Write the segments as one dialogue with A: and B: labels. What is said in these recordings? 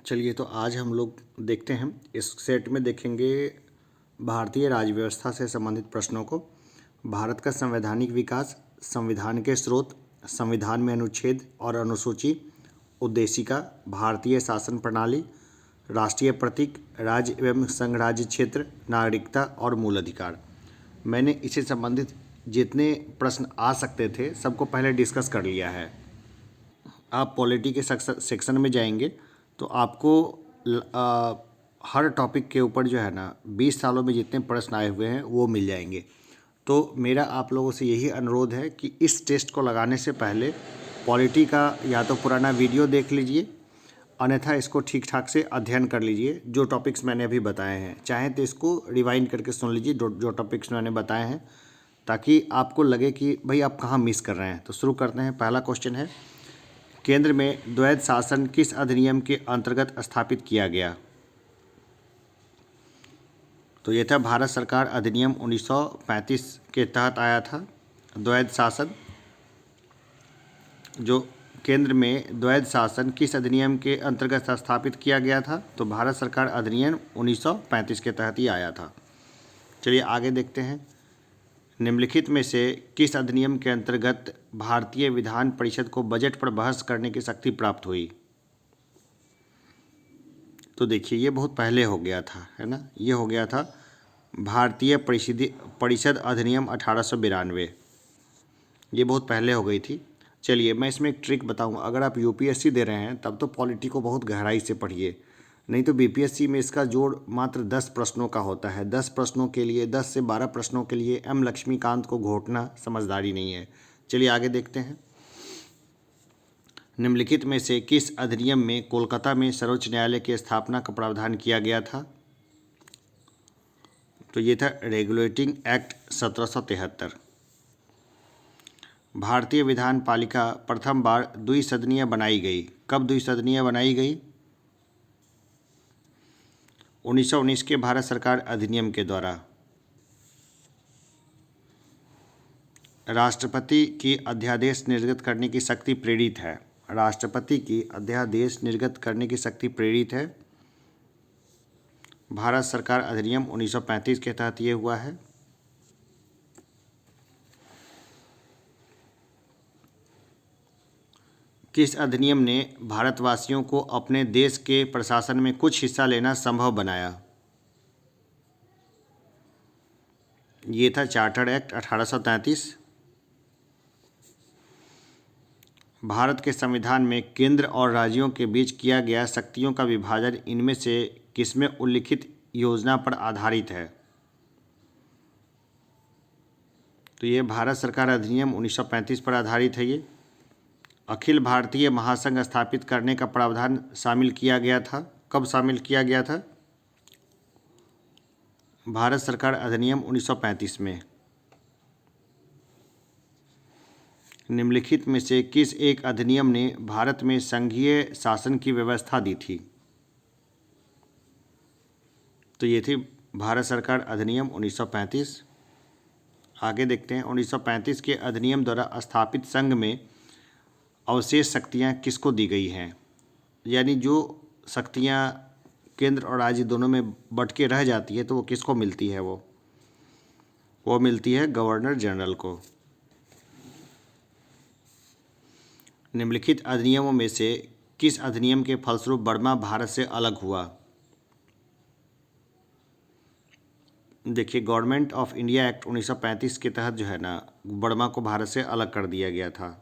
A: चलिए तो आज हम लोग देखते हैं इस सेट में देखेंगे भारतीय राज्य व्यवस्था से संबंधित प्रश्नों को। भारत का संवैधानिक विकास, संविधान के स्रोत, संविधान में अनुच्छेद और अनुसूची, उद्देशिका, भारतीय शासन प्रणाली, राष्ट्रीय प्रतीक, राज्य एवं संघ राज्य क्षेत्र, नागरिकता और मूल अधिकार। मैंने इससे संबंधित जितने प्रश्न आ सकते थे सबको पहले डिस्कस कर लिया है। आप पॉलिटी के सेक्शन में जाएंगे तो आपको हर टॉपिक के ऊपर जो है ना 20 सालों में जितने प्रश्न आए हुए हैं वो मिल जाएंगे। तो मेरा आप लोगों से यही अनुरोध है कि इस टेस्ट को लगाने से पहले पॉलिटी का या तो पुराना वीडियो देख लीजिए, अन्यथा इसको ठीक ठाक से अध्ययन कर लीजिए। जो टॉपिक्स मैंने अभी बताए हैं चाहे तो इसको रिवाइंड करके सुन लीजिए जो टॉपिक्स मैंने बताए हैं, ताकि आपको लगे कि भाई आप कहाँ मिस कर रहे हैं। तो शुरू करते हैं। पहला क्वेश्चन है, केंद्र में द्वैध शासन किस अधिनियम के अंतर्गत स्थापित किया गया? तो ये था भारत सरकार अधिनियम 1935 के तहत आया था द्वैध शासन। जो केंद्र में द्वैध शासन किस अधिनियम के अंतर्गत स्थापित किया गया था? तो भारत सरकार अधिनियम 1935 के तहत ही आया था। चलिए आगे देखते हैं। निम्नलिखित में से किस अधिनियम के अंतर्गत भारतीय विधान परिषद को बजट पर बहस करने की शक्ति प्राप्त हुई? तो देखिए ये बहुत पहले हो गया था, है ना। ये हो गया था भारतीय परिषद अधिनियम 1892। ये बहुत पहले हो गई थी। चलिए मैं इसमें एक ट्रिक बताऊंगा। अगर आप यूपीएससी दे रहे हैं तब तो पॉलिटी को बहुत गहराई से पढ़िए, नहीं तो बीपीएससी में इसका जोड़ मात्र 10 प्रश्नों का होता है। 10 प्रश्नों के लिए 10 से 12 प्रश्नों के लिए एम लक्ष्मीकांत को घोटना समझदारी नहीं है। चलिए आगे देखते हैं। निम्नलिखित में से किस अधिनियम में कोलकाता में सर्वोच्च न्यायालय की स्थापना का प्रावधान किया गया था? तो ये था रेगुलेटिंग एक्ट 1773। भारतीय विधान पालिका प्रथम बार द्विसदनीय बनाई गई। कब द्विसदनीय बनाई गई? 1919 के भारत सरकार अधिनियम के द्वारा। राष्ट्रपति की अध्यादेश निर्गत करने की शक्ति प्रेरित है। राष्ट्रपति की अध्यादेश निर्गत करने की शक्ति प्रेरित है भारत सरकार अधिनियम 1935 के तहत ये हुआ है। किस अधिनियम ने भारतवासियों को अपने देश के प्रशासन में कुछ हिस्सा लेना संभव बनाया? ये था चार्टर एक्ट 1833। भारत के संविधान में केंद्र और राज्यों के बीच किया गया शक्तियों का विभाजन इनमें से किसमें उल्लिखित योजना पर आधारित है? तो ये भारत सरकार अधिनियम 1935 पर आधारित है। ये अखिल भारतीय महासंघ स्थापित करने का प्रावधान शामिल किया गया था। कब शामिल किया गया था? भारत सरकार अधिनियम 1935 में। निम्नलिखित में से किस एक अधिनियम ने भारत में संघीय शासन की व्यवस्था दी थी? तो ये थी भारत सरकार अधिनियम 1935। आगे देखते हैं। 1935 के अधिनियम द्वारा स्थापित संघ में अवशेष शक्तियाँ किसको दी गई हैं? यानी जो शक्तियाँ केंद्र और राज्य दोनों में बट के रह जाती है तो वो किसको मिलती है? वो मिलती है गवर्नर जनरल को। निम्नलिखित अधिनियमों में से किस अधिनियम के फलस्वरूप बर्मा भारत से अलग हुआ? देखिए गवर्नमेंट ऑफ इंडिया एक्ट 1935 के तहत जो है ना बर्मा को भारत से अलग कर दिया गया था।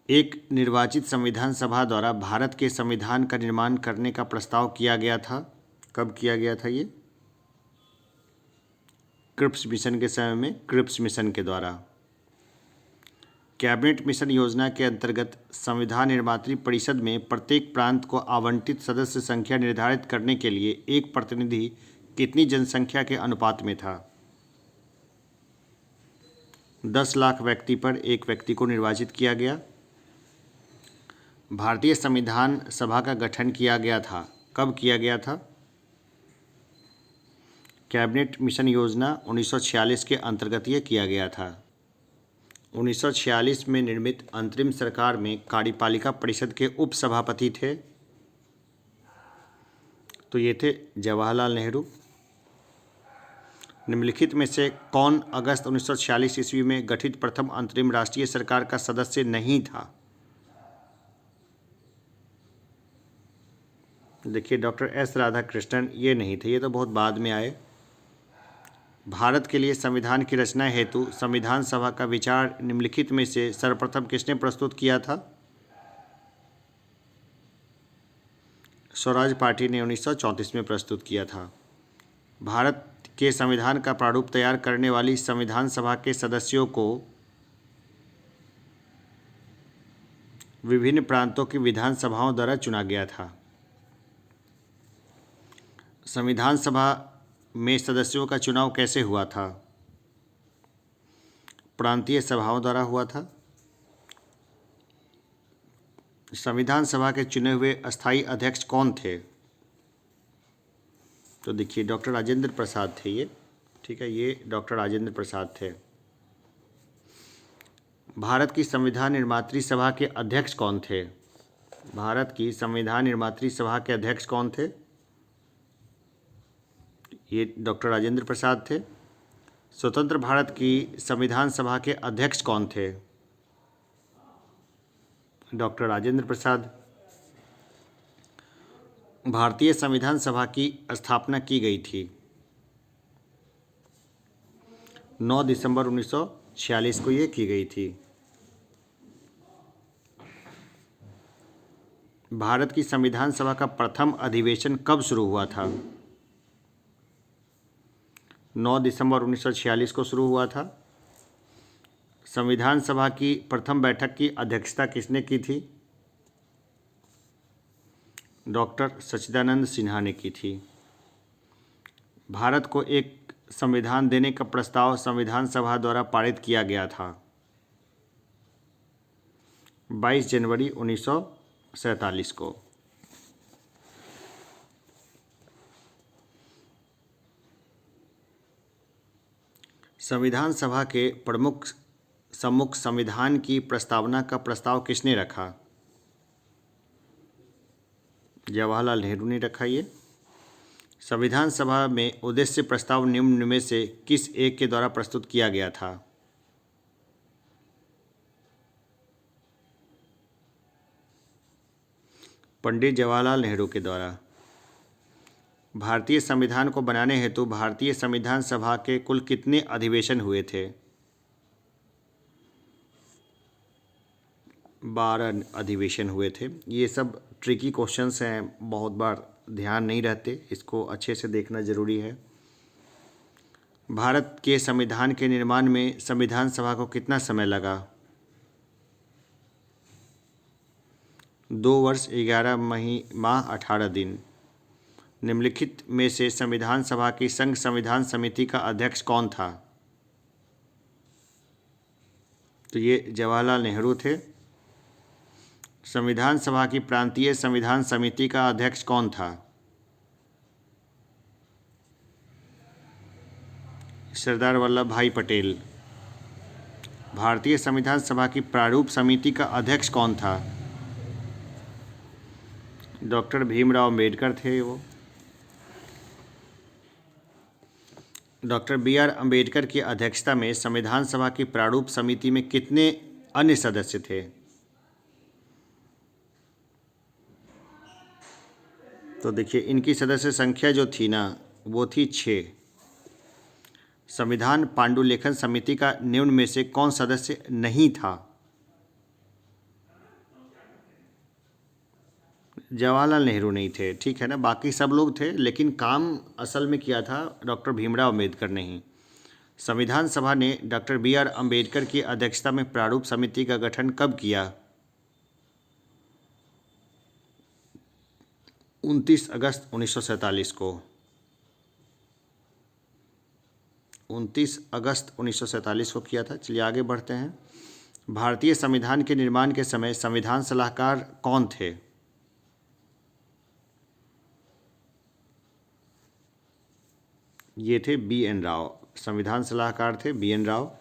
A: एक निर्वाचित संविधान सभा द्वारा भारत के संविधान का निर्माण करने का प्रस्ताव किया गया था। कब किया गया था? ये क्रिप्स मिशन के समय में, क्रिप्स मिशन के द्वारा। कैबिनेट मिशन योजना के अंतर्गत संविधान निर्मात्री परिषद में प्रत्येक प्रांत को आवंटित सदस्य संख्या निर्धारित करने के लिए एक प्रतिनिधि कितनी जनसंख्या के अनुपात में था? 10 लाख व्यक्ति पर एक व्यक्ति को निर्वाचित किया गया। भारतीय संविधान सभा का गठन किया गया था। कब किया गया था? कैबिनेट मिशन योजना 1946 के अंतर्गत ये किया गया था। 1946 में निर्मित अंतरिम सरकार में कार्यपालिका परिषद के उप सभापति थे, तो ये थे जवाहरलाल नेहरू। निम्नलिखित में से कौन अगस्त 1946 ईस्वी में गठित प्रथम अंतरिम राष्ट्रीय सरकार का सदस्य नहीं था? देखिए, डॉक्टर एस राधाकृष्णन ये नहीं थे, ये तो बहुत बाद में आए। भारत के लिए संविधान की रचना हेतु संविधान सभा का विचार निम्नलिखित में से सर्वप्रथम किसने प्रस्तुत किया था? स्वराज पार्टी ने 1934 में प्रस्तुत किया था। भारत के संविधान का प्रारूप तैयार करने वाली संविधान सभा के सदस्यों को विभिन्न प्रांतों की विधानसभाओं द्वारा चुना गया था। संविधान सभा में सदस्यों का चुनाव कैसे हुआ था? प्रांतीय सभाओं द्वारा हुआ था। संविधान सभा के चुने हुए अस्थायी अध्यक्ष कौन थे? तो देखिए, डॉक्टर राजेंद्र प्रसाद थे ये, ठीक है, ये डॉक्टर राजेंद्र प्रसाद थे। भारत की संविधान निर्मात्री सभा के अध्यक्ष कौन थे? भारत की संविधान निर्मात्री सभा के अध्यक्ष कौन थे? ये डॉक्टर राजेंद्र प्रसाद थे। स्वतंत्र भारत की संविधान सभा के अध्यक्ष कौन थे? डॉक्टर राजेंद्र प्रसाद। भारतीय संविधान सभा की स्थापना की गई थी 9 दिसंबर 1946 को ये की गई थी। भारत की संविधान सभा का प्रथम अधिवेशन कब शुरू हुआ था? 9 दिसंबर 1946 को शुरू हुआ था। संविधान सभा की प्रथम बैठक की अध्यक्षता किसने की थी? डॉक्टर सच्चिदानंद सिन्हा ने की थी। भारत को एक संविधान देने का प्रस्ताव संविधान सभा द्वारा पारित किया गया था 22 जनवरी 1947 को। संविधान सभा के प्रमुख सम्मुख संविधान की प्रस्तावना का प्रस्ताव किसने रखा? जवाहरलाल नेहरू ने रखा ये। संविधान सभा में उद्देश्य प्रस्ताव निम्न में से किस एक के द्वारा प्रस्तुत किया गया था? पंडित जवाहरलाल नेहरू के द्वारा। भारतीय संविधान को बनाने हेतु भारतीय संविधान सभा के कुल कितने अधिवेशन हुए थे? 12 अधिवेशन हुए थे। ये सब ट्रिकी क्वेश्चंस हैं, बहुत बार ध्यान नहीं रहते, इसको अच्छे से देखना जरूरी है। भारत के संविधान के निर्माण में संविधान सभा को कितना समय लगा? 2 वर्ष 11 माह 18 दिन। निम्नलिखित में से संविधान सभा की संघ संविधान समिति का अध्यक्ष कौन था? तो ये जवाहरलाल नेहरू थे। संविधान सभा की प्रांतीय संविधान समिति का अध्यक्ष कौन था? सरदार वल्लभ भाई पटेल। भारतीय संविधान सभा की प्रारूप समिति का अध्यक्ष कौन था? डॉक्टर भीमराव अंबेडकर थे वो। Doctor B R. अंबेडकर की अध्यक्षता में संविधान सभा की प्रारूप समिति में कितने अन्य सदस्य थे? तो देखिए, इनकी सदस्य संख्या जो थी ना, वो थी 6। संविधान पांडुलेखन समिति का निम्न में से कौन सदस्य नहीं था? जवाहरलाल नेहरू नहीं थे, ठीक है ना, बाकी सब लोग थे, लेकिन काम असल में किया था डॉक्टर भीमराव अंबेडकर ने ही। संविधान सभा ने डॉक्टर बी.आर. अंबेडकर की अध्यक्षता में प्रारूप समिति का गठन कब किया? 29 अगस्त 1947 को। 29 अगस्त 1947 को किया था। चलिए आगे बढ़ते हैं। भारतीय संविधान के निर्माण के समय संविधान सलाहकार कौन थे? ये थे बी.एन. राव। संविधान सलाहकार थे बी.एन. राव।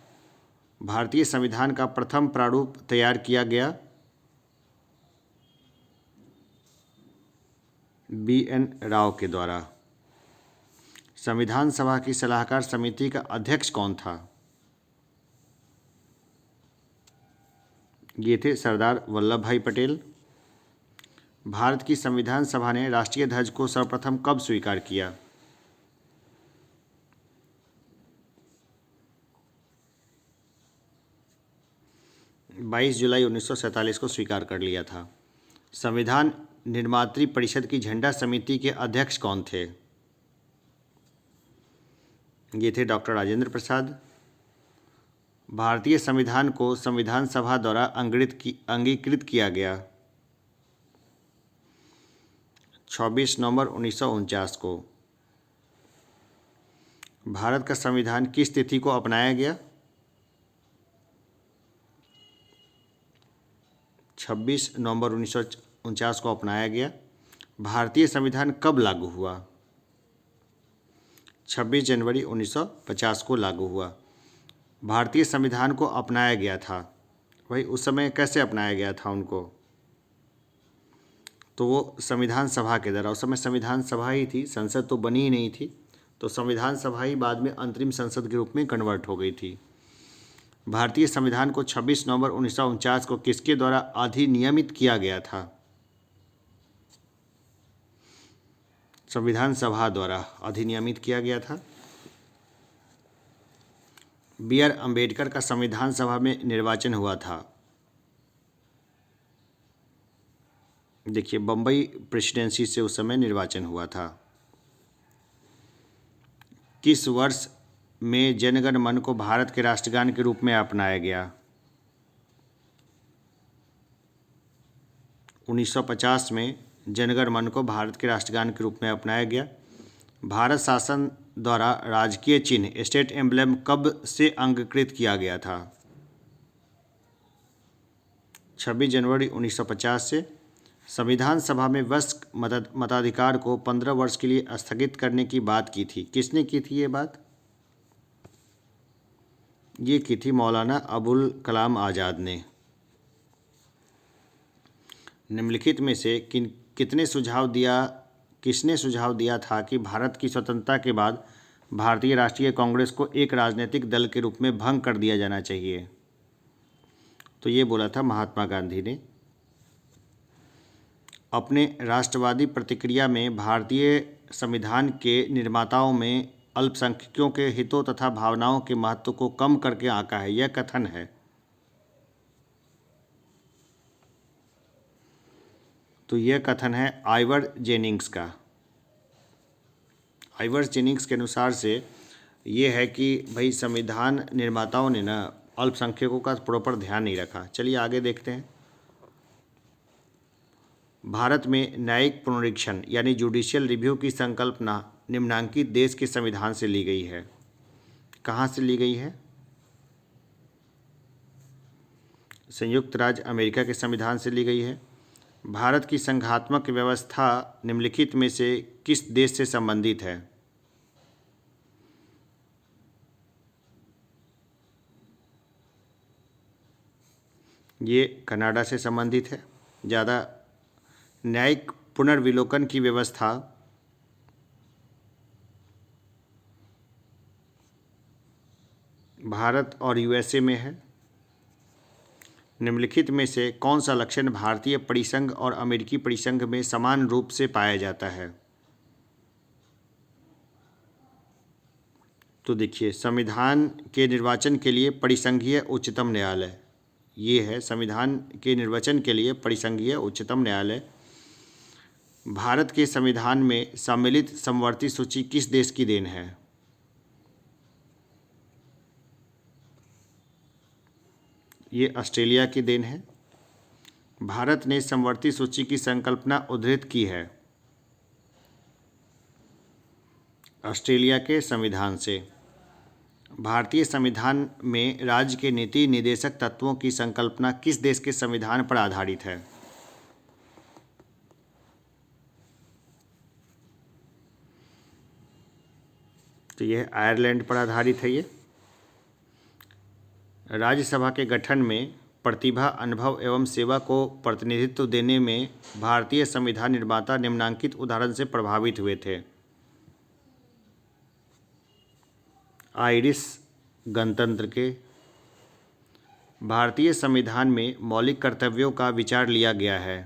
A: भारतीय संविधान का प्रथम प्रारूप तैयार किया गया BN राव के द्वारा। संविधान सभा की सलाहकार समिति का अध्यक्ष कौन था? ये थे सरदार वल्लभ भाई पटेल। भारत की संविधान सभा ने राष्ट्रीय ध्वज को सर्वप्रथम कब स्वीकार किया? 22 जुलाई 1947 को स्वीकार कर लिया था। संविधान निर्मात्री परिषद की झंडा समिति के अध्यक्ष कौन थे? ये थे डॉक्टर राजेंद्र प्रसाद। भारतीय संविधान को संविधान सभा द्वारा अंगीकृत किया गया 26 नवंबर 1949 को। भारत का संविधान किस तिथि को अपनाया गया? 26 नवंबर 1949 को अपनाया गया। भारतीय संविधान कब लागू हुआ? 26 जनवरी 1950 को लागू हुआ। भारतीय संविधान को अपनाया गया था, भाई उस समय कैसे अपनाया गया था उनको? तो वो संविधान सभा के द्वारा। उस समय संविधान सभा ही थी, संसद तो बनी ही नहीं थी, तो संविधान सभा ही बाद में अंतरिम संसद के रूप में कन्वर्ट हो गई थी। भारतीय संविधान को 26 नवंबर 1949 को किसके द्वारा अधिनियमित किया गया था? संविधान सभा द्वारा अधिनियमित किया गया था। BR अम्बेडकर का संविधान सभा में निर्वाचन हुआ था। देखिए, बम्बई प्रेसिडेंसी से उस समय निर्वाचन हुआ था। किस वर्ष में जनगण मन को भारत के राष्ट्रगान के रूप में अपनाया गया? 1950 में जनगण मन को भारत के राष्ट्रगान के रूप में अपनाया गया। भारत शासन द्वारा राजकीय चिन्ह स्टेट एम्बलम कब से अंगीकृत किया गया था? 26 जनवरी 1950 से। संविधान सभा में वयस्क मताधिकार को 15 वर्ष के लिए स्थगित करने की बात की थी। किसने की थी ये बात? ये की थी मौलाना अबुल कलाम आज़ाद ने। निम्नलिखित में से किसने सुझाव दिया था कि भारत की स्वतंत्रता के बाद भारतीय राष्ट्रीय कांग्रेस को एक राजनीतिक दल के रूप में भंग कर दिया जाना चाहिए? तो ये बोला था महात्मा गांधी ने। अपने राष्ट्रवादी प्रतिक्रिया में भारतीय संविधान के निर्माताओं में अल्पसंख्यकों के हितों तथा भावनाओं के महत्व को कम करके आंका है, यह कथन है। तो यह कथन है आइवर जेनिंग्स का। आइवर जेनिंग्स के अनुसार से ये है कि भाई संविधान निर्माताओं ने ना अल्पसंख्यकों का प्रॉपर ध्यान नहीं रखा। चलिए आगे देखते हैं। भारत में न्यायिक पुनरीक्षण यानी जुडिशियल रिव्यू की संकल्पना निम्नांकित देश के संविधान से ली गई है। कहाँ से ली गई है? संयुक्त राज्य अमेरिका के संविधान से ली गई है। भारत की संघात्मक व्यवस्था निम्नलिखित में से किस देश से संबंधित है? ये कनाडा से संबंधित है। ज़्यादा न्यायिक पुनर्विलोकन की व्यवस्था भारत और USA में है। निम्नलिखित में से कौन सा लक्षण भारतीय परिसंघ और अमेरिकी परिसंघ में समान रूप से पाया जाता है? तो देखिए, संविधान के निर्वाचन के लिए परिसंघीय उच्चतम न्यायालय, ये है संविधान के निर्वाचन के लिए परिसंघीय उच्चतम न्यायालय। भारत के संविधान में सम्मिलित समवर्ती सूची किस देश की देन है? ये ऑस्ट्रेलिया की देन है। भारत ने समवर्ती सूची की संकल्पना उद्धृत की है ऑस्ट्रेलिया के संविधान से। भारतीय संविधान में राज्य के नीति निर्देशक तत्वों की संकल्पना किस देश के संविधान पर आधारित है? तो यह आयरलैंड पर आधारित है। ये राज्यसभा के गठन में प्रतिभा, अनुभव एवं सेवा को प्रतिनिधित्व देने में भारतीय संविधान निर्माता निम्नलिखित उदाहरण से प्रभावित हुए थे। आयरिश गणतंत्र के। भारतीय संविधान में मौलिक कर्तव्यों का विचार लिया गया है।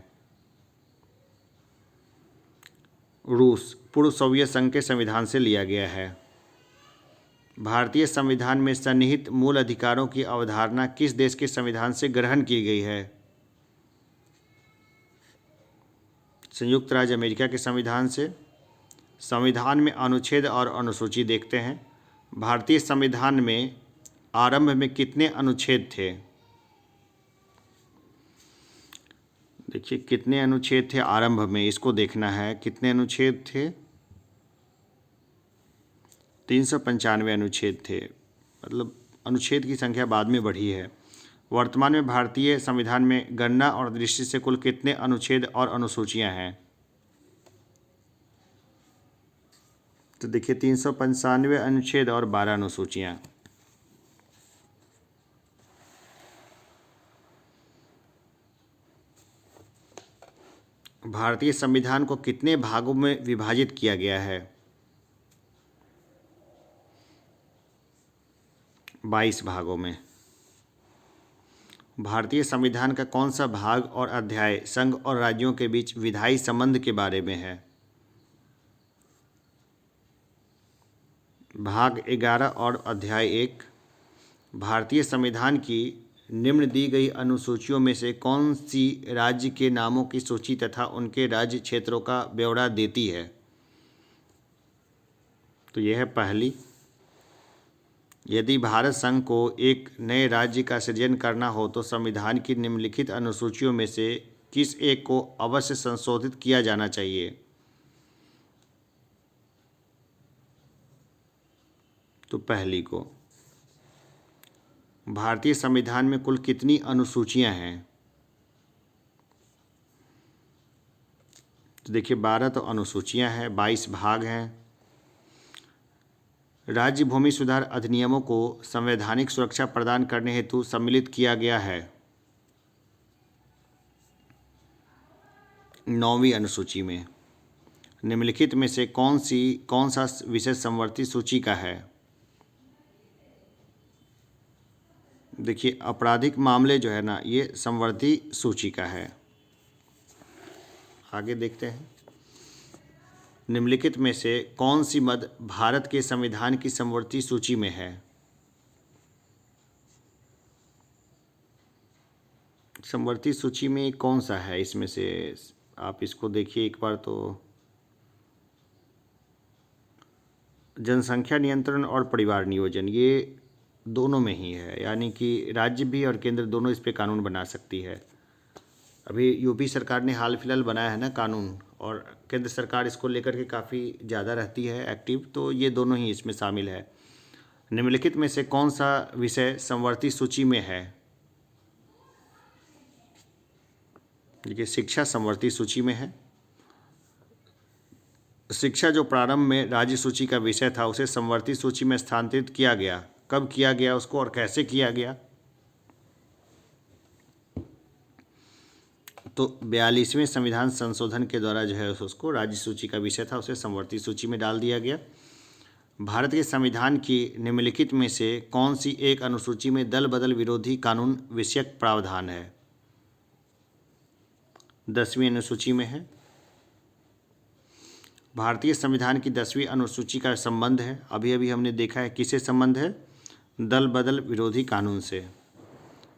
A: रूस पूर्व सोवियत संघ के संविधान से लिया गया है। भारतीय संविधान में सन्निहित मूल अधिकारों की अवधारणा किस देश के संविधान से ग्रहण की गई है? संयुक्त राज्य अमेरिका के संविधान से। संविधान में अनुच्छेद और अनुसूची देखते हैं। भारतीय संविधान में आरंभ में कितने अनुच्छेद थे? देखिए कितने अनुच्छेद थे आरंभ में, इसको देखना है। कितने अनुच्छेद थे? 395 अनुच्छेद थे। मतलब अनुच्छेद की संख्या बाद में बढ़ी है। वर्तमान में भारतीय संविधान में गणना और दृष्टि से कुल कितने अनुच्छेद और अनुसूचियां हैं? तो देखिए 395 अनुच्छेद और 12 अनुसूचियां। भारतीय संविधान को कितने भागों में विभाजित किया गया है? 22 भागों में। भारतीय संविधान का कौन सा भाग और अध्याय संघ और राज्यों के बीच विधायी संबंध के बारे में है? भाग 11 और अध्याय 1। भारतीय संविधान की निम्न दी गई अनुसूचियों में से कौन सी राज्य के नामों की सूची तथा उनके राज्य क्षेत्रों का ब्यौरा देती है? तो यह है पहली। यदि भारत संघ को एक नए राज्य का सृजन करना हो तो संविधान की निम्नलिखित अनुसूचियों में से किस एक को अवश्य संशोधित किया जाना चाहिए? तो पहली को। भारतीय संविधान में कुल कितनी अनुसूचियां हैं? तो देखिए 12 तो अनुसूचियां हैं, 22 भाग हैं। राज्य भूमि सुधार अधिनियमों को संवैधानिक सुरक्षा प्रदान करने हेतु सम्मिलित किया गया है। 9वीं अनुसूची में। निम्नलिखित में से कौन सा विषय समवर्ती सूची का है? देखिए आपराधिक मामले जो है ना, ये समवर्ती सूची का है। आगे देखते हैं। निम्नलिखित में से कौन सी मद भारत के संविधान की समवर्ती सूची में है? समवर्ती सूची में कौन सा है इसमें से? आप इसको देखिए एक बार तो। जनसंख्या नियंत्रण और परिवार नियोजन, ये दोनों में ही है, यानी कि राज्य भी और केंद्र दोनों इस पे कानून बना सकती है। अभी यूपी सरकार ने हाल फिलहाल बनाया है ना कानून, और केंद्र सरकार इसको लेकर के काफ़ी ज़्यादा रहती है एक्टिव, तो ये दोनों ही इसमें शामिल है। निम्नलिखित में से कौन सा विषय समवर्ती सूची में है? देखिए शिक्षा समवर्ती सूची में है। शिक्षा जो प्रारंभ में राज्य सूची का विषय था उसे समवर्ती सूची में स्थानांतरित किया गया। कब किया गया उसको और कैसे किया गया? तो 42वें संविधान संशोधन के द्वारा जो है उसको राज्य सूची का विषय था उसे समवर्ती सूची में डाल दिया गया। भारत के संविधान की निम्नलिखित में से कौन सी एक अनुसूची में दल बदल विरोधी कानून विषयक प्रावधान है? 10वीं अनुसूची में है। भारतीय संविधान की 10वीं अनुसूची का संबंध है, अभी अभी हमने देखा है किससे संबंध है? दल बदल विरोधी कानून से।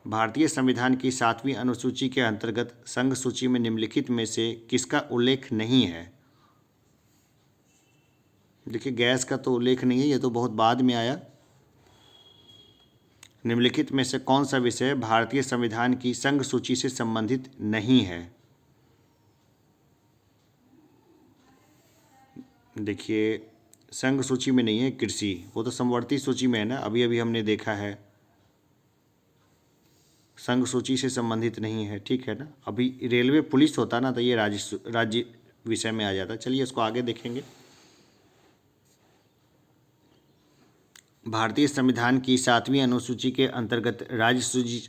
A: भारतीय संविधान की 7वीं अनुसूची के अंतर्गत संघ सूची में निम्नलिखित में से किसका उल्लेख नहीं है? देखिए गैस का तो उल्लेख नहीं है, ये तो बहुत बाद में आया। निम्नलिखित में से कौन सा विषय भारतीय संविधान की संघ सूची से संबंधित नहीं है? देखिए संघ सूची में नहीं है कृषि, वो तो समवर्ती सूची में है ना, अभी अभी हमने देखा है। संघ सूची से संबंधित नहीं है, ठीक है ना। अभी रेलवे पुलिस होता ना तो ये राज्य विषय में आ जाता। चलिए इसको आगे देखेंगे। भारतीय संविधान की 7वीं अनुसूची के अंतर्गत राज्य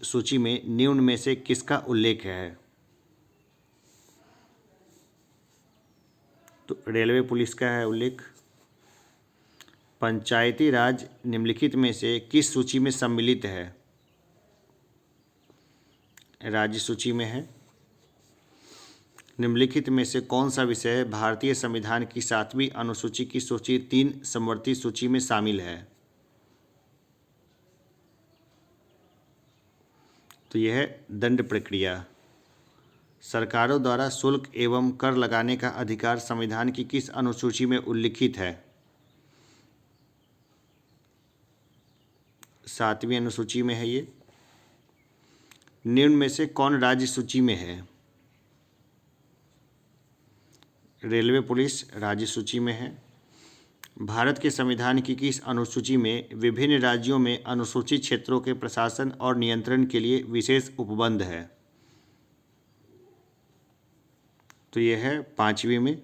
A: सूची में निम्न में से किसका उल्लेख है? तो रेलवे पुलिस का है उल्लेख। पंचायती राज निम्नलिखित में से किस सूची में सम्मिलित है? राज्य सूची में है। निम्नलिखित में से कौन सा विषय भारतीय संविधान की 7वीं अनुसूची की सूची 3 समवर्ती सूची में शामिल है? तो यह है दंड प्रक्रिया। सरकारों द्वारा शुल्क एवं कर लगाने का अधिकार संविधान की किस अनुसूची में उल्लिखित है? 7वीं अनुसूची में है ये। निम्न में से कौन राज्य सूची में है? रेलवे पुलिस राज्य सूची में है। भारत के संविधान की किस अनुसूची में विभिन्न राज्यों में अनुसूचित क्षेत्रों के प्रशासन और नियंत्रण के लिए विशेष उपबंध है? तो यह है 5वीं में।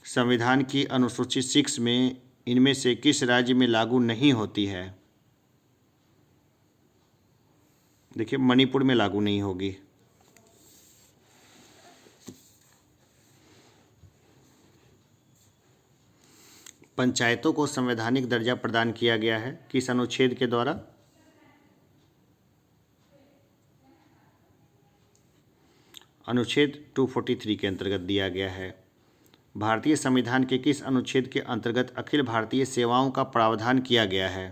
A: संविधान की अनुसूची 6 में इनमें से किस राज्य में लागू नहीं होती है? देखिए, मणिपुर में लागू नहीं होगी। पंचायतों को संवैधानिक दर्जा प्रदान किया गया है किस अनुच्छेद के द्वारा? अनुच्छेद 243 के अंतर्गत दिया गया है। भारतीय संविधान के किस अनुच्छेद के अंतर्गत अखिल भारतीय सेवाओं का प्रावधान किया गया है?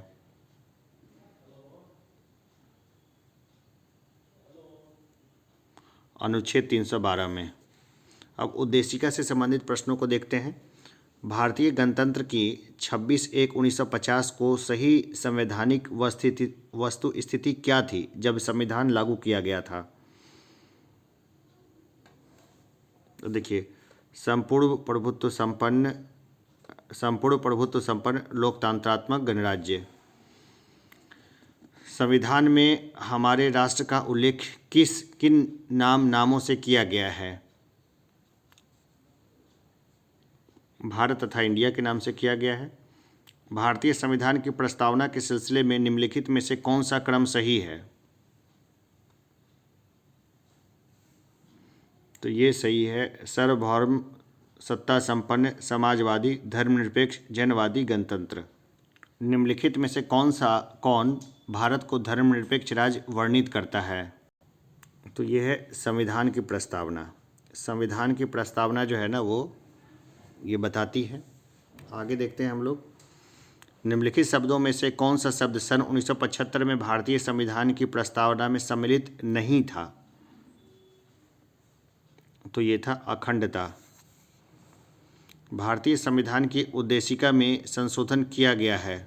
A: अनुच्छेद 312 में। अब उद्देशिका से संबंधित प्रश्नों को देखते हैं। भारतीय गणतंत्र की 26/1/1950 को सही संवैधानिक वस्तु स्थिति क्या थी जब संविधान लागू किया गया था? तो देखिए, संपूर्ण प्रभुत्व संपन्न लोकतंत्रात्मक गणराज्य। संविधान में हमारे राष्ट्र का उल्लेख किन नामों से किया गया है? भारत तथा इंडिया के नाम से किया गया है। भारतीय संविधान की प्रस्तावना के सिलसिले में निम्नलिखित में से कौन सा क्रम सही है? तो ये सही है, सार्वभौम सत्ता संपन्न समाजवादी धर्मनिरपेक्ष जनवादी गणतंत्र। निम्नलिखित में से कौन भारत को धर्मनिरपेक्ष राज्य वर्णित करता है? तो ये है संविधान की प्रस्तावना। संविधान की प्रस्तावना जो है ना, वो ये बताती है। आगे देखते हैं हम लोग। निम्नलिखित शब्दों में से कौन सा शब्द सन 1975 में भारतीय संविधान की प्रस्तावना में सम्मिलित नहीं था? तो ये था अखंडता। भारतीय संविधान की उद्देशिका में संशोधन किया गया है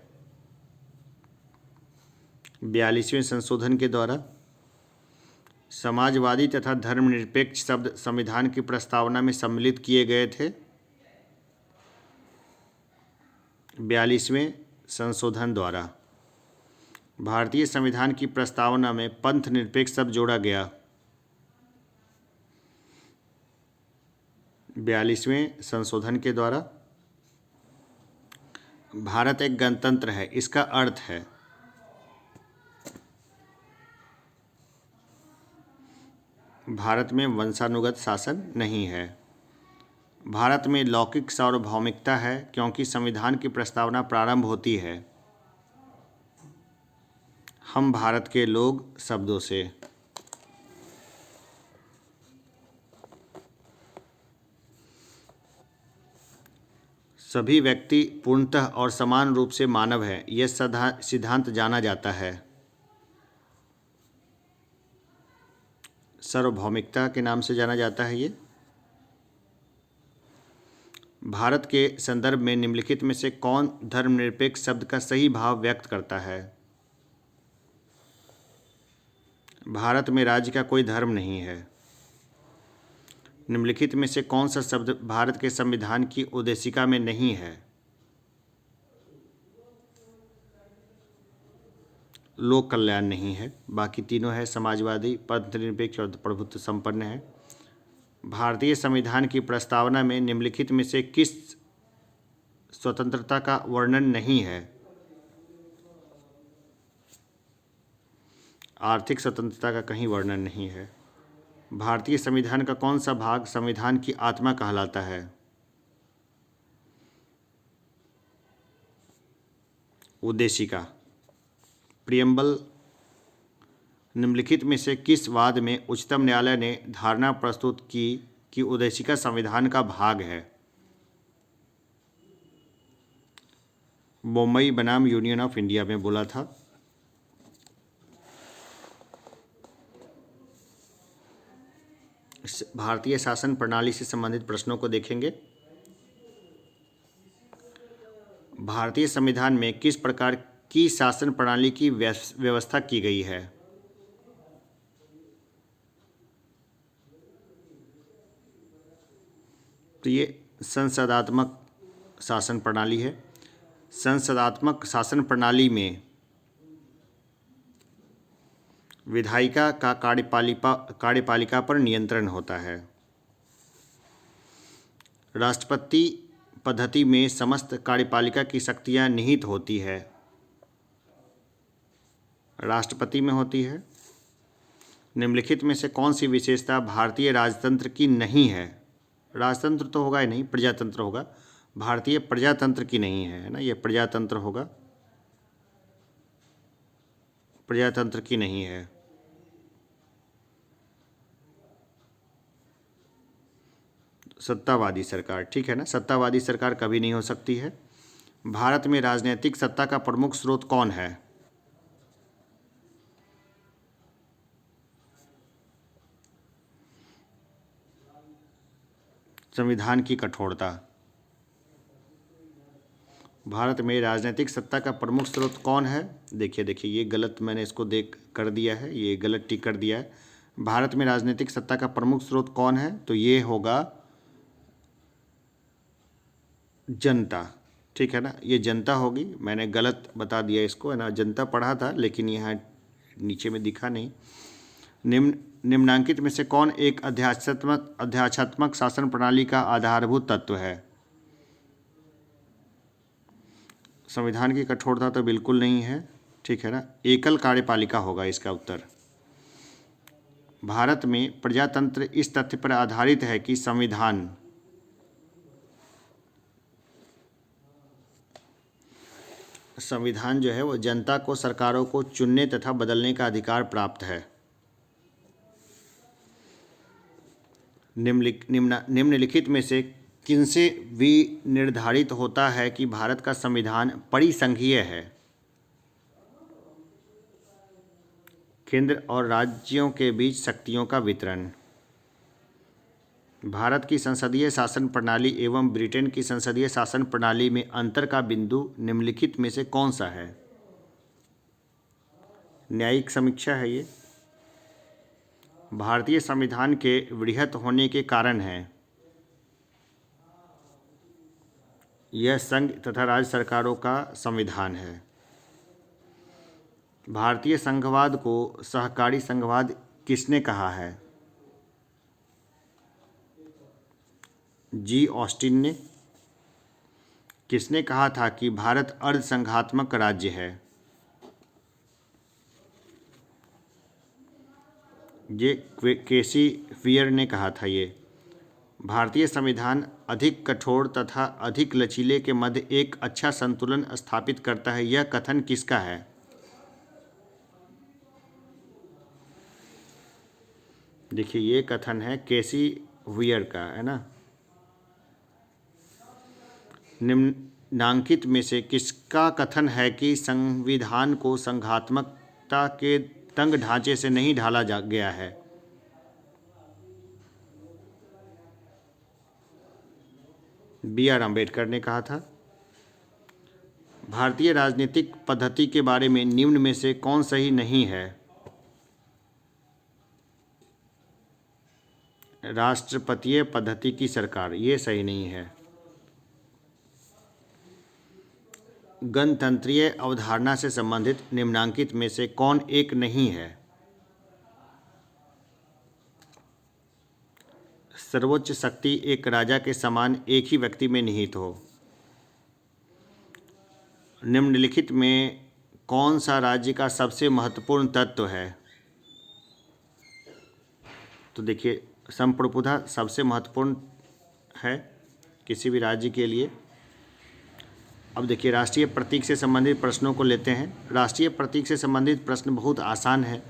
A: 42वें संशोधन के द्वारा। समाजवादी तथा धर्मनिरपेक्ष शब्द संविधान की प्रस्तावना में सम्मिलित किए गए थे 42वें संशोधन द्वारा। भारतीय संविधान की प्रस्तावना में पंथ निरपेक्ष शब्द जोड़ा गया 42वें संशोधन के द्वारा। भारत एक गणतंत्र है, इसका अर्थ है भारत में वंशानुगत शासन नहीं है। भारत में लौकिक सार्वभौमिकता है क्योंकि संविधान की प्रस्तावना प्रारंभ होती है हम भारत के लोग शब्दों से। सभी व्यक्ति पूर्णतः और समान रूप से मानव हैं, यह सिद्धांत जाना जाता है। सार्वभौमिकता के नाम से जाना जाता है ये। भारत के संदर्भ में निम्नलिखित में से कौन धर्मनिरपेक्ष शब्द का सही भाव व्यक्त करता है? भारत में राज्य का कोई धर्म नहीं है। निम्नलिखित में से कौन सा शब्द भारत के संविधान की उद्देशिका में नहीं है? लोक कल्याण नहीं है। बाकी तीनों है, समाजवादी, पंथ निरपेक्ष और प्रभुत्व संपन्न है। भारतीय संविधान की प्रस्तावना में निम्नलिखित में से किस स्वतंत्रता का वर्णन नहीं है? आर्थिक स्वतंत्रता का कहीं वर्णन नहीं है। भारतीय संविधान का कौन सा भाग संविधान की आत्मा कहलाता है? उद्देशिका। प्रियम्बल। निम्नलिखित में से किस वाद में उच्चतम न्यायालय ने धारणा प्रस्तुत की कि उद्देशिका संविधान का भाग है? मुंबई बनाम यूनियन ऑफ इंडिया में बोला था। भारतीय शासन प्रणाली से संबंधित प्रश्नों को देखेंगे। भारतीय संविधान में किस प्रकार की शासन प्रणाली की व्यवस्था की गई है? तो ये संसदात्मक शासन प्रणाली है। संसदात्मक शासन प्रणाली में विधायिका का कार्यपालिका पर नियंत्रण होता है। राष्ट्रपति पद्धति में समस्त कार्यपालिका की शक्तियां निहित होती है। राष्ट्रपति में होती है। निम्नलिखित में से कौन सी विशेषता भारतीय राजतंत्र की नहीं है? राजतंत्र तो होगा ही नहीं, प्रजातंत्र होगा। भारतीय प्रजातंत्र की नहीं है ना, ये प्रजातंत्र होगा, प्रजातंत्र की नहीं है। सत्तावादी सरकार, ठीक है ना, सत्तावादी सरकार कभी नहीं हो सकती है। भारत में राजनीतिक सत्ता का प्रमुख स्रोत कौन है? संविधान की कठोरता। भारत में राजनीतिक सत्ता का प्रमुख स्रोत कौन है? देखिए ये गलत, मैंने इसको देख कर दिया है, ये गलत टिक कर दिया है। भारत में राजनीतिक सत्ता का प्रमुख स्रोत कौन है? तो ये होगा जनता, ठीक है ना, ये जनता होगी। मैंने गलत बता दिया इसको, है ना, जनता पढ़ा था लेकिन यहाँ नीचे में दिखा नहीं। निम्नांकित में से कौन एक अध्यात्मक शासन प्रणाली का आधारभूत तत्व है? संविधान की कठोरता तो बिल्कुल नहीं है, ठीक है ना, एकल कार्यपालिका होगा इसका उत्तर। भारत में प्रजातंत्र इस तथ्य पर आधारित है कि संविधान जो है वो जनता को सरकारों को चुनने तथा बदलने का अधिकार प्राप्त है। निम्नलिखित में से किनसे भी निर्धारित होता है कि भारत का संविधान परिसंघीय है? केंद्र और राज्यों के बीच शक्तियों का वितरण। भारत की संसदीय शासन प्रणाली एवं ब्रिटेन की संसदीय शासन प्रणाली में अंतर का बिंदु निम्नलिखित में से कौन सा है? न्यायिक समीक्षा है ये। भारतीय संविधान के वृहत होने के कारण है। यह संघ तथा राज्य सरकारों का संविधान है। भारतीय संघवाद को सहकारी संघवाद किसने कहा है? जी ऑस्टिन ने। किसने कहा था कि भारत अर्धसंघात्मक राज्य है? ये केसी फियर ने कहा था। ये भारतीय संविधान अधिक कठोर तथा अधिक लचीले के मध्य एक अच्छा संतुलन स्थापित करता है, यह कथन किसका है? देखिए ये कथन है केसी फियर का, है ना। निम्नांकित में से किसका कथन है कि संविधान को संघात्मकता के तंग ढांचे से नहीं ढाला गया है? बी.आर. अम्बेडकर ने कहा था। भारतीय राजनीतिक पद्धति के बारे में निम्न में से कौन सही नहीं है? राष्ट्रपतीय पद्धति की सरकार, ये सही नहीं है। गणतंत्रीय अवधारणा से संबंधित निम्नांकित में से कौन एक नहीं है? सर्वोच्च शक्ति एक राजा के समान एक ही व्यक्ति में निहित हो। निम्नलिखित में कौन सा राज्य का सबसे महत्वपूर्ण तत्व है? तो देखिए संप्रभुता सबसे महत्वपूर्ण है किसी भी राज्य के लिए। अब देखिए राष्ट्रीय प्रतीक से संबंधित प्रश्नों को लेते हैं। राष्ट्रीय प्रतीक से संबंधित प्रश्न बहुत आसान है।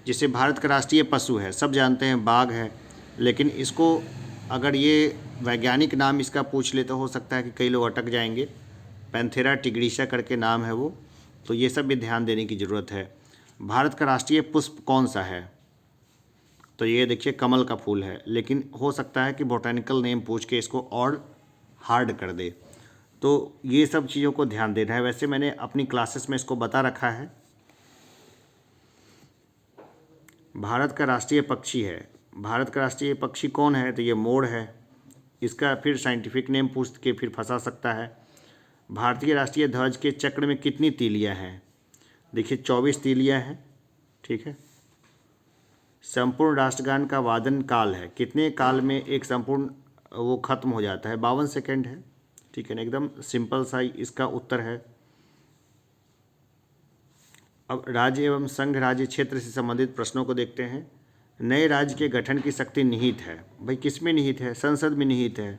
A: जैसे भारत का राष्ट्रीय पशु है, सब जानते हैं बाघ है, लेकिन इसको अगर ये वैज्ञानिक नाम इसका पूछ ले तो हो सकता है कि कई लोग अटक जाएंगे। पैंथेरा टिग्रिसा करके नाम है वो, तो ये सब भी ध्यान देने की ज़रूरत है। भारत का राष्ट्रीय पुष्प कौन सा है? तो ये देखिए कमल का फूल है, लेकिन हो सकता है कि बोटैनिकल नेम पूछ के इसको और हार्ड कर दे। तो ये सब चीज़ों को ध्यान देना है। वैसे मैंने अपनी क्लासेस में इसको बता रखा है। भारत का राष्ट्रीय पक्षी है, भारत का राष्ट्रीय पक्षी कौन है? तो ये मोर है। इसका फिर साइंटिफिक नेम पूछ के फिर फंसा सकता है। भारतीय राष्ट्रीय ध्वज के चक्र में कितनी तीलियां हैं? देखिए 24 तीलियां हैं, ठीक है। संपूर्ण राष्ट्रगान का वादन काल है, कितने काल में एक संपूर्ण वो खत्म हो जाता है? 52 सेकेंड है, ठीक है ना। एकदम सिंपल सा इसका उत्तर है। अब राज्य एवं संघ राज्य क्षेत्र से संबंधित प्रश्नों को देखते हैं। नए राज्य के गठन की शक्ति निहित है, भाई किस में निहित है? संसद में निहित है।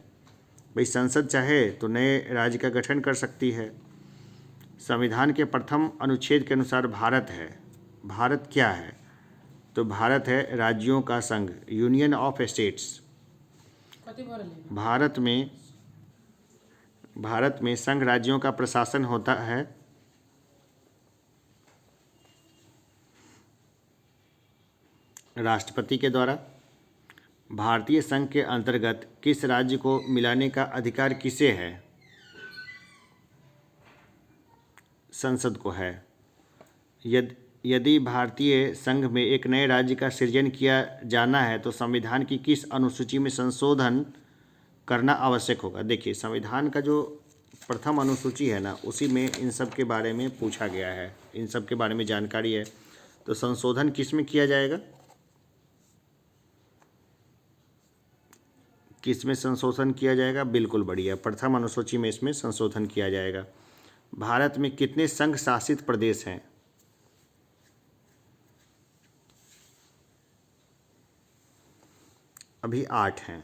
A: भाई संसद चाहे तो नए राज्य का गठन कर सकती है। संविधान के प्रथम अनुच्छेद के अनुसार भारत है, भारत क्या है? तो भारत है राज्यों का संघ, यूनियन ऑफ स्टेट्स। भारत में संघ राज्यों का प्रशासन होता है राष्ट्रपति के द्वारा। भारतीय संघ के अंतर्गत किस राज्य को मिलाने का अधिकार किसे है? संसद को है। यदि भारतीय संघ में एक नए राज्य का सृजन किया जाना है तो संविधान की किस अनुसूची में संशोधन करना आवश्यक होगा? देखिए संविधान का जो प्रथम अनुसूची है ना, उसी में इन सब के बारे में पूछा गया है, इन सब के बारे में जानकारी है। तो संशोधन किस में किया जाएगा? किस में संशोधन किया जाएगा? बिल्कुल बढ़िया, प्रथम अनुसूची में इसमें संशोधन किया जाएगा। भारत में कितने संघ शासित प्रदेश हैं? अभी 8 हैं।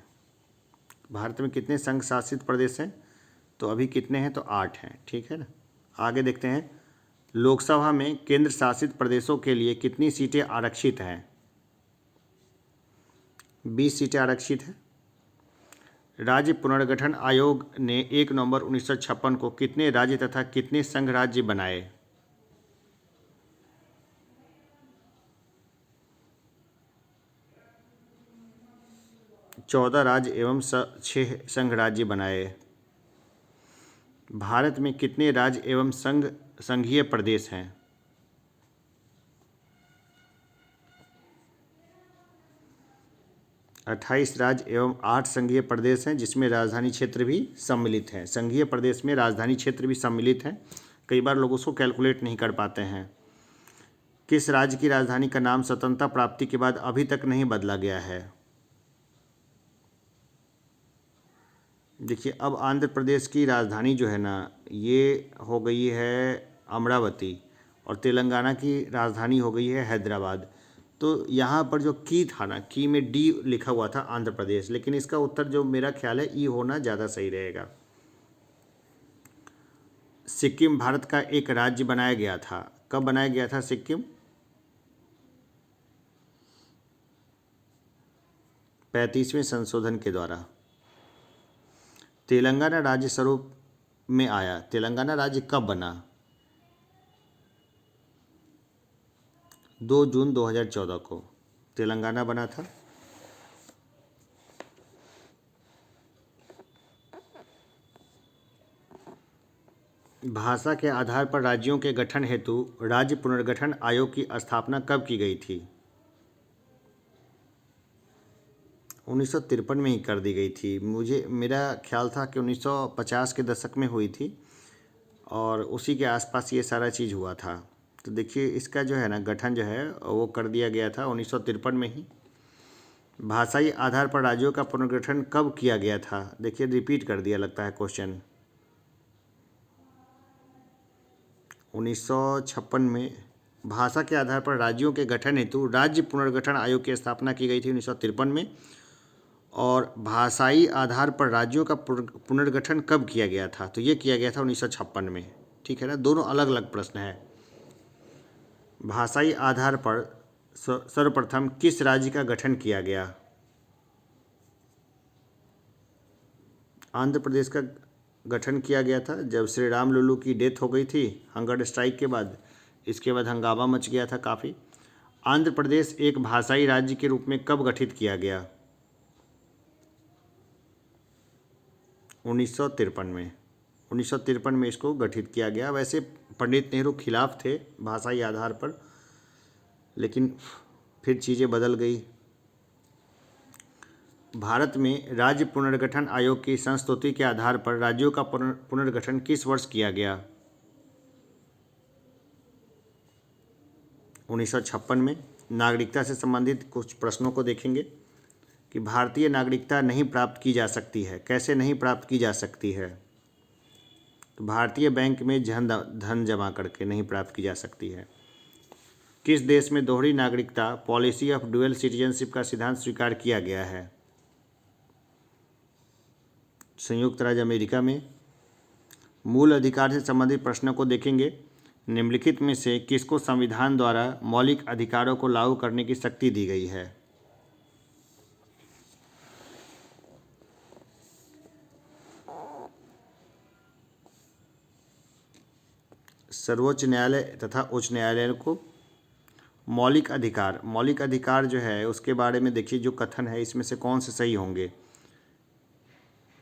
A: भारत में कितने संघ शासित प्रदेश हैं? तो अभी कितने हैं? तो 8 हैं, ठीक है ना। आगे देखते हैं। लोकसभा में केंद्र शासित प्रदेशों के लिए कितनी सीटें आरक्षित हैं? 20 सीटें आरक्षित हैं। राज्य पुनर्गठन आयोग ने 1 नवंबर 1956 को कितने राज्य तथा कितने संघ राज्य बनाए? 14 राज्य एवं 6 संघ राज्य बनाए। भारत में कितने राज्य एवं संघीय प्रदेश हैं? 28 राज्य एवं 8 संघीय प्रदेश हैं, जिसमें राजधानी क्षेत्र भी सम्मिलित है। संघीय प्रदेश में राजधानी क्षेत्र भी सम्मिलित है। कई बार लोग उसको कैलकुलेट नहीं कर पाते हैं। किस राज्य की राजधानी का नाम स्वतंत्रता प्राप्ति के बाद अभी तक नहीं बदला गया है? देखिए अब आंध्र प्रदेश की राजधानी जो है ना, ये हो गई है अमरावती, और तेलंगाना की राजधानी हो गई है हैदराबाद। तो यहाँ पर जो की था ना, की में डी लिखा हुआ था आंध्र प्रदेश, लेकिन इसका उत्तर जो मेरा ख्याल है ई होना ज़्यादा सही रहेगा। सिक्किम भारत का एक राज्य बनाया गया था, कब बनाया गया था सिक्किम? 35वें संशोधन के द्वारा। तेलंगाना राज्य स्वरूप में आया, तेलंगाना राज्य कब बना? 2 जून 2014 को तेलंगाना बना था। भाषा के आधार पर राज्यों के गठन हेतु राज्य पुनर्गठन आयोग की स्थापना कब की गई थी? 1953 में ही कर दी गई थी। मेरा ख्याल था कि 1950 के दशक में हुई थी, और उसी के आसपास ये सारा चीज़ हुआ था। तो देखिए इसका जो है ना गठन जो है वो कर दिया गया था 1953 में ही। भाषाई आधार पर राज्यों का पुनर्गठन कब किया गया था? देखिए रिपीट कर दिया लगता है क्वेश्चन। 1956 में भाषा के आधार पर राज्यों के गठन हेतु राज्य पुनर्गठन आयोग की स्थापना की गई थी 1953 में। और भाषाई आधार पर राज्यों का पुनर्गठन कब किया गया था? तो ये किया गया था 1956 में। ठीक है ना, दोनों अलग अलग प्रश्न है। भाषाई आधार पर सर्वप्रथम किस राज्य का गठन किया गया? आंध्र प्रदेश का गठन किया गया था जब श्री राम लुल्लू की डेथ हो गई थी हंगर स्ट्राइक के बाद। इसके बाद हंगामा मच गया था काफ़ी। आंध्र प्रदेश एक भाषाई राज्य के रूप में कब गठित किया गया? 1953 में। 1953 में इसको गठित किया गया। वैसे पंडित नेहरू खिलाफ थे भाषाई आधार पर, लेकिन फिर चीज़ें बदल गई। भारत में राज्य पुनर्गठन आयोग की संस्तुति के आधार पर राज्यों का पुनर्गठन किस वर्ष किया गया? 1956 में। नागरिकता से संबंधित कुछ प्रश्नों को देखेंगे कि भारतीय नागरिकता नहीं प्राप्त की जा सकती है। कैसे नहीं प्राप्त की जा सकती है? तो भारतीय बैंक में धन जमा करके नहीं प्राप्त की जा सकती है। किस देश में दोहरी नागरिकता पॉलिसी ऑफ ड्यूअल सिटीजनशिप का सिद्धांत स्वीकार किया गया है? संयुक्त राज्य अमेरिका में। मूल अधिकार से संबंधित प्रश्नों को देखेंगे। निम्नलिखित में से किसको संविधान द्वारा मौलिक अधिकारों को लागू करने की शक्ति दी गई है? सर्वोच्च न्यायालय तथा उच्च न्यायालय को। मौलिक अधिकार जो है उसके बारे में देखिए, जो कथन है इसमें से कौन से सही होंगे?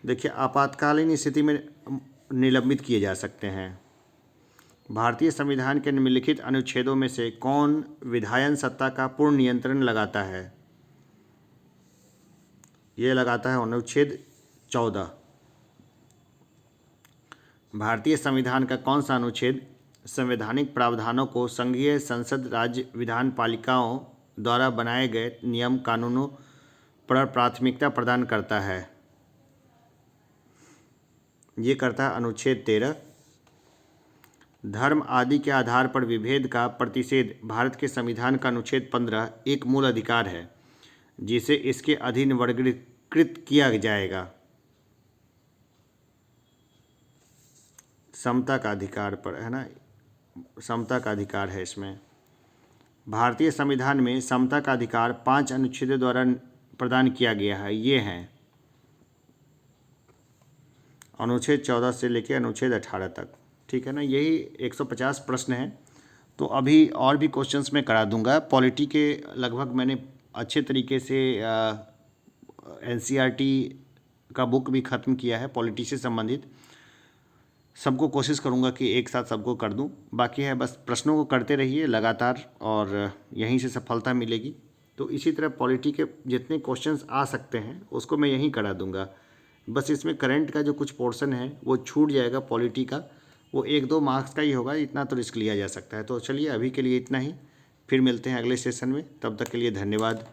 A: देखिए, आपातकालीन स्थिति में निलंबित किए जा सकते हैं। भारतीय संविधान के निम्नलिखित अनुच्छेदों में से कौन विधायन सत्ता का पूर्ण नियंत्रण लगाता है? ये लगाता है अनुच्छेद 14। भारतीय संविधान का कौन सा अनुच्छेद संवैधानिक प्रावधानों को संघीय संसद राज्य विधान पालिकाओं द्वारा बनाए गए नियम कानूनों पर प्राथमिकता प्रदान करता है? ये करता है अनुच्छेद 13। धर्म आदि के आधार पर विभेद का प्रतिषेध भारत के संविधान का अनुच्छेद 15 एक मूल अधिकार है जिसे इसके अधीन वर्गीकृत किया जाएगा। समता का अधिकार पर है ना, समता का अधिकार है इसमें। भारतीय संविधान में समता का अधिकार 5 अनुच्छेदों द्वारा प्रदान किया गया है। ये हैं अनुच्छेद 14 से लेकर अनुच्छेद 18 तक। ठीक है ना, यही 150 प्रश्न हैं। तो अभी और भी क्वेश्चंस मैं करा दूंगा। पॉलिटी के लगभग मैंने अच्छे तरीके से एनसीईआरटी का बुक भी ख़त्म किया है पॉलिटी से संबंधित। सबको कोशिश करूंगा कि एक साथ सबको कर दूं। बाकी है बस प्रश्नों को करते रहिए लगातार और यहीं से सफलता मिलेगी। तो इसी तरह पॉलिटी के जितने क्वेश्चंस आ सकते हैं उसको मैं यहीं करा दूंगा। बस इसमें करंट का जो कुछ पोर्शन है वो छूट जाएगा पॉलिटी का, वो 1-2 मार्क्स का ही होगा, इतना तो रिस्क लिया जा सकता है। तो चलिए अभी के लिए इतना ही, फिर मिलते हैं अगले सेशन में। तब तक के लिए धन्यवाद।